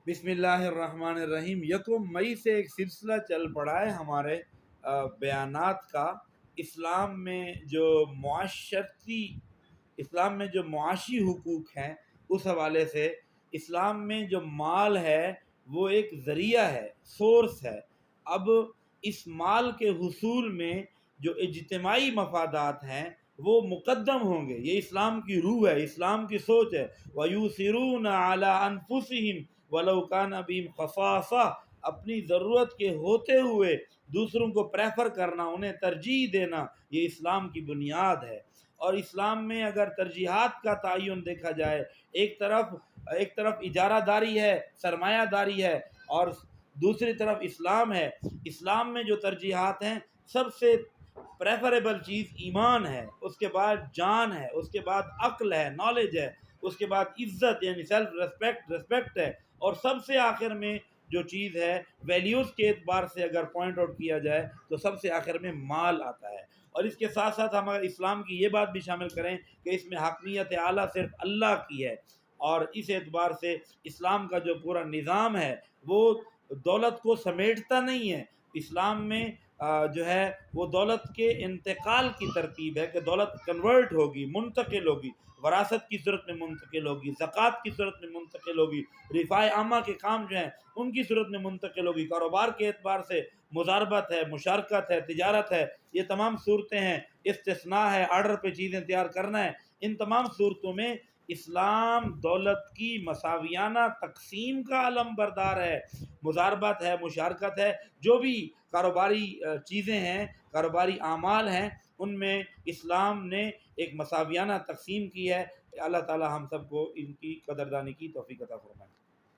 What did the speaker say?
بسم اللہ الرحمن الرحیم۔ یکم مئی سے ایک سلسلہ چل پڑا ہے ہمارے بیانات کا، اسلام میں جو معاشی حقوق ہیں اس حوالے سے۔ اسلام میں جو مال ہے وہ ایک ذریعہ ہے، سورس ہے۔ اب اس مال کے حصول میں جو اجتماعی مفادات ہیں وہ مقدم ہوں گے، یہ اسلام کی روح ہے، اسلام کی سوچ ہے۔ وَيُؤْثِرُونَ عَلَىٰ أَنفُسِهِمْ وَلَوْ كَانَ بِهِمْ خَصَاصَةٌ، اپنی ضرورت کے ہوتے ہوئے دوسروں کو پریفر کرنا، انہیں ترجیح دینا، یہ اسلام کی بنیاد ہے۔ اور اسلام میں اگر ترجیحات کا تعین دیکھا جائے، ایک طرف اجارہ داری ہے، سرمایہ داری ہے، اور دوسری طرف اسلام ہے۔ اسلام میں جو ترجیحات ہیں، سب سے پریفریبل چیز ایمان ہے، اس کے بعد جان ہے، اس کے بعد عقل ہے، نالج ہے، اس کے بعد عزت یعنی سیلف ریسپیکٹ ہے، اور سب سے آخر میں جو چیز ہے ویلیوز کے اعتبار سے اگر پوائنٹ آؤٹ کیا جائے تو سب سے آخر میں مال آتا ہے۔ اور اس کے ساتھ ساتھ ہم اگر اسلام کی یہ بات بھی شامل کریں کہ اس میں حاکمیت اعلیٰ صرف اللہ کی ہے، اور اس اعتبار سے اسلام کا جو پورا نظام ہے وہ دولت کو سمیٹتا نہیں ہے۔ اسلام میں جو ہے وہ دولت کے انتقال کی ترتیب ہے کہ دولت کنورٹ ہوگی، منتقل ہوگی، وراثت کی صورت میں منتقل ہوگی، زکوٰۃ کی صورت میں منتقل ہوگی، رفاع عامہ کے کام جو ہیں ان کی صورت میں منتقل ہوگی، کاروبار کے اعتبار سے مضاربت ہے، مشارکت ہے، تجارت ہے، یہ تمام صورتیں ہیں، استثناء ہے، آرڈر پہ چیزیں تیار کرنا ہے۔ ان تمام صورتوں میں اسلام دولت کی مساویانہ تقسیم کا علم بردار ہے۔ مضاربت ہے، مشارکت ہے، جو بھی کاروباری چیزیں ہیں، کاروباری اعمال ہیں، ان میں اسلام نے ایک مساویانہ تقسیم کی ہے۔ اللہ تعالی ہم سب کو ان کی قدردانی کی توفیق عطا فرمائے۔